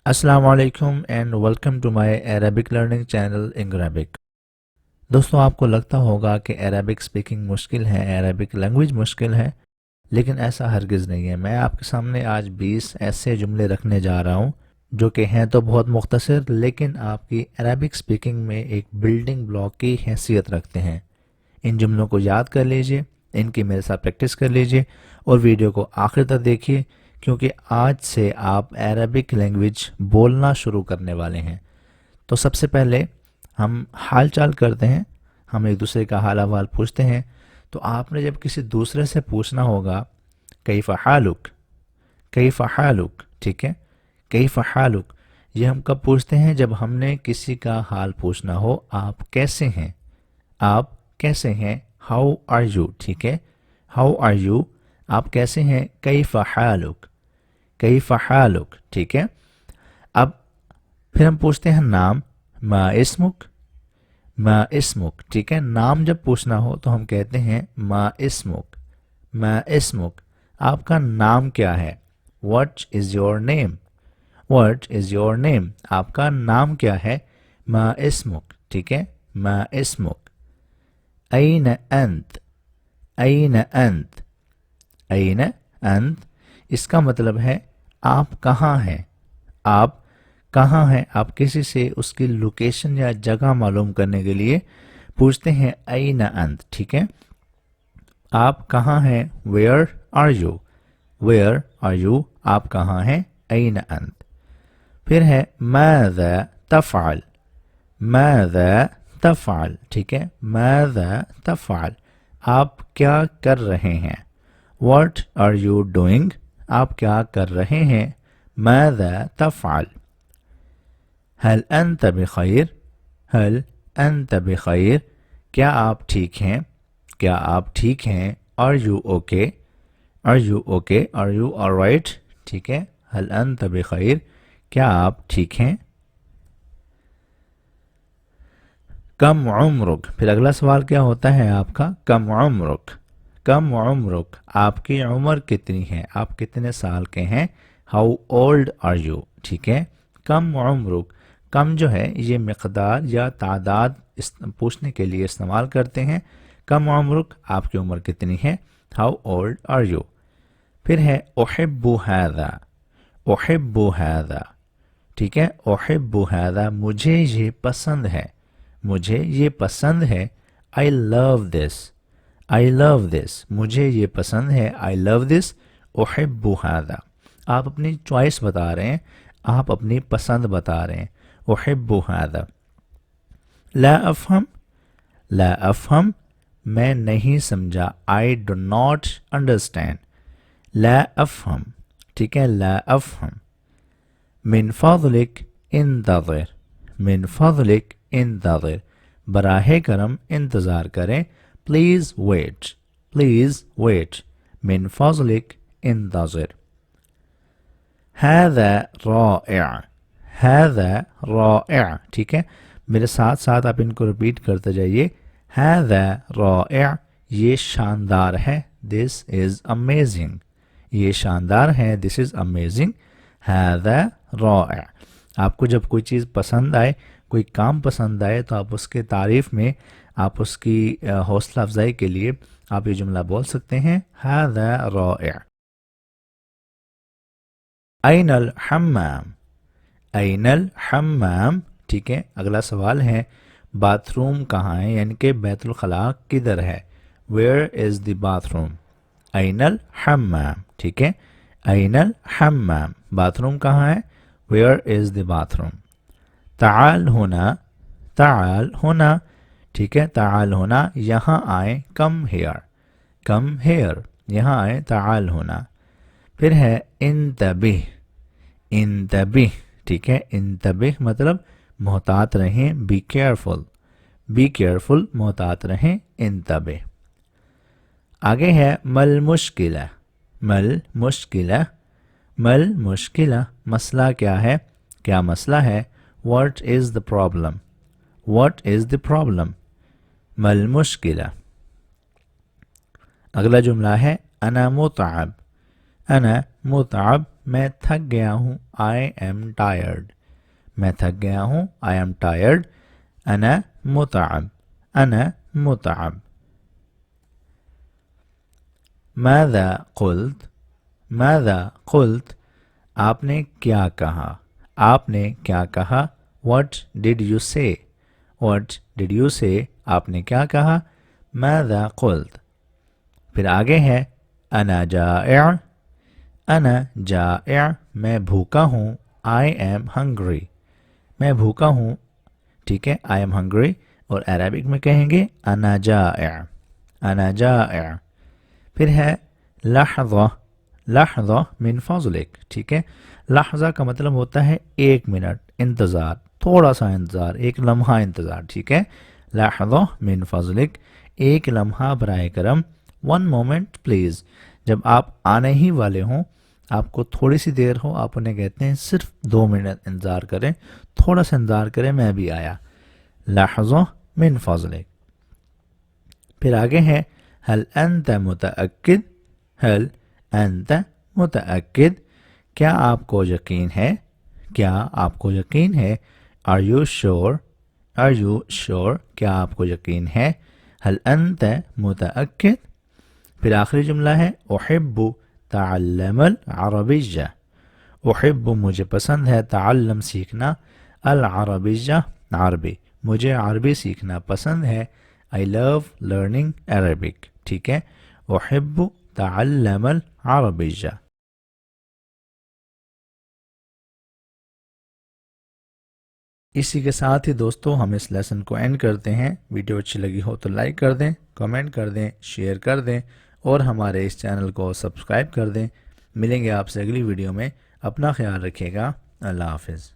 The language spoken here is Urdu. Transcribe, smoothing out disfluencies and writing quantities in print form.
السلام علیکم and welcome to my Arabic learning channel انگرابک۔ دوستوں، آپ کو لگتا ہوگا کہ عربک سپیکنگ مشکل ہے، عربک لینگویج مشکل ہے، لیکن ایسا ہرگز نہیں ہے۔ میں آپ کے سامنے آج 20 ایسے جملے رکھنے جا رہا ہوں جو کہ ہیں تو بہت مختصر، لیکن آپ کی عربک سپیکنگ میں ایک بلڈنگ بلاک کی حیثیت رکھتے ہیں۔ ان جملوں کو یاد کر لیجئے، ان کی میرے ساتھ پریکٹس کر لیجئے اور ویڈیو کو آخر تک دیکھیے، کیونکہ آج سے آپ عربک لینگویج بولنا شروع کرنے والے ہیں۔ تو سب سے پہلے ہم حال چال کرتے ہیں، ہم ایک دوسرے کا حال احوال پوچھتے ہیں۔ تو آپ نے جب کسی دوسرے سے پوچھنا ہوگا کیف حالک، کیف حالک، ٹھیک ہے، کیف حالک، یہ ہم کب پوچھتے ہیں؟ جب ہم نے کسی کا حال پوچھنا ہو، آپ کیسے ہیں، آپ کیسے ہیں، ہاؤ آر یو، ٹھیک ہے، ہاؤ آر یو، آپ کیسے ہیں، کیف حالک، کیف حالک، ٹھیک ہے۔ اب پھر ہم پوچھتے ہیں نام، ما اسمک، ما اسمک، ٹھیک ہے۔ نام جب پوچھنا ہو تو ہم کہتے ہیں ما اسمک، ما اسمک، آپ کا نام کیا ہے، what is your name, what is your name, آپ کا نام کیا ہے، ما اسمک، ٹھیک ہے، ما اسمک۔ این انت، این انت، این انت، اس کا مطلب ہے آپ کہاں ہیں، آپ کہاں ہیں۔ آپ کسی سے اس کی لوکیشن یا جگہ معلوم کرنے کے لیے پوچھتے ہیں این انت، ٹھیک ہے۔ آپ کہاں ہیں، where are you, where are you, آپ کہاں ہیں، این انت۔ پھر ہے ماذا تفعل، ماذا تفعل، ٹھیک ہے، ماذا تفعل، آپ کیا کر رہے ہیں، واٹ آر یو ڈوئنگ، آپ کیا کر رہے ہیں، ماذا تفعل۔ هل انت بخیر، هل انت بخیر، کیا آپ ٹھیک ہیں، کیا آپ ٹھیک ہیں، are you okay، are you okay، are you alright، ٹھیک ہے، هل انت بخیر، کیا آپ ٹھیک ہیں۔ کم عمرک، پھر اگلا سوال کیا ہوتا ہے آپ کا، کم عمرک، کم عمرک، آپ کی عمر کتنی ہے، آپ کتنے سال کے ہیں، ہاؤ اولڈ آر یو، ٹھیک ہے۔ کم عمرک، کم جو ہے یہ مقدار یا تعداد پوچھنے کے لیے استعمال کرتے ہیں۔ کم عمرک، آپ کی عمر کتنی ہے، ہاؤ اولڈ آر یو۔ پھر ہے احب ھذا، احب ھذا، ٹھیک ہے، احب ھذا، مجھے یہ پسند ہے، مجھے یہ پسند ہے، I love this، I love this، مجھے یہ پسند ہے، I love this، احب ھذا، آپ اپنی چوائس بتا رہے ہیں، آپ اپنی پسند بتا رہے ہیں، احب ھذا۔ لا افہم، لا افہم، میں نہیں سمجھا، I do not understand، لا افہم، ٹھیک ہے، لا افہم۔ من فضلک انتظر، من فضلک انتظر، براہ کرم انتظار کریں، پلیز ویٹ، پلیز ویٹ، من فضلک انتظر۔ هذا رائع، هذا رائع، ٹھیک ہے، میرے ساتھ ساتھ آپ ان کو ریپیٹ کرتے جائیے، هذا رائع، یہ شاندار ہے، this is amazing، یہ شاندار ہے، this is amazing، هذا رائع۔ آپ کو جب کوئی چیز پسند آئے، کوئی کام پسند آئے، تو آپ اس کے تعریف میں، آپ اس کی حوصلہ افزائی کے لیے آپ یہ جملہ بول سکتے ہیں، هذا رائع۔ این الحمام، این الحمام، ٹھیک ہے، اگلا سوال ہے باتھ روم کہاں ہے، یعنی کہ بیت الخلاء کدھر ہے، where is the bathroom, این الحمام، ٹھیک ہے، این الحمام، باتھ روم کہاں ہے، where is the bath room. تعال ہونا، تعال ہونا، ٹھیک ہے، تعال ہونا، یہاں آئیں، کم ہیئر، کم ہیئر، یہاں آئیں، تعال ہونا۔ پھر ہے انتبہ، انتبہ، ٹھیک ہے، انتبہ مطلب محتاط رہیں، بی کیئرفل، بی کیئرفل، محتاط رہیں، انتبہ۔ آگے ہے مل مشکلہ، مل مشکلہ، مل مشکلہ، مسئلہ کیا ہے، کیا مسئلہ ہے، what is the problem, what is the problem, مل مشکلہ۔ اگلا جملہ ہے انا متعب، انا متعب، میں تھک گیا ہوں I am tired. میں تھک گیا ہوں I am tired. أنا متعب. أنا متعب. ماذا قلت. ماذا قلت. آپ نے کیا کہا. آپ نے کیا کہا. What did you say. What did you say. آپ نے کیا کہا. ماذا قلت. پھر آگے ہے أنا جائع. أنا جائع. میں بھوکا ہوں I am hungry. میں بھوکا ہوں. ٹھیک ہے I am hungry. اور عربک میں کہیں گے أنا جائع. أنا جائع. پھر ہے لحظہ. لحظہ من فضلک. ٹھیک ہے لحظہ کا مطلب ہوتا ہے 1 منٹ انتظار, تھوڑا سا انتظار, ایک لمحہ انتظار. ٹھیک ہے لحظہ من فضلک, ایک لمحہ برائے کرم. 1 moment please. جب آپ آنے ہی والے ہوں, آپ کو تھوڑی سی دیر ہو, آپ انہیں کہتے ہیں صرف 2 منٹ انتظار کریں, تھوڑا سا انتظار کریں, میں بھی آیا. لحظہ من فضلک. پھر آگے ہے هل انت متأکد. هل انت متأکد. کیا آپ کو یقین ہے. کیا آپ کو یقین ہے. Are you sure. Are you sure. کیا آپ کو یقین ہے. هل انت متأکد. پھر آخری جملہ ہے احب تعلم العربیہ. احب مجھے پسند ہے, تعلم سیکھنا, العربیہ عربی, مجھے عربی سیکھنا پسند ہے. I love learning Arabic. ٹھیک ہے احب تعلم العربیہ. اسی کے ساتھ ہی دوستو ہم اس لیسن کو اینڈ کرتے ہیں. ویڈیو اچھی لگی ہو تو لائک کر دیں, کمنٹ کر دیں, شیئر کر دیں اور ہمارے اس چینل کو سبسکرائب کر دیں. ملیں گے آپ سے اگلی ویڈیو میں. اپنا خیال رکھیے گا. اللہ حافظ.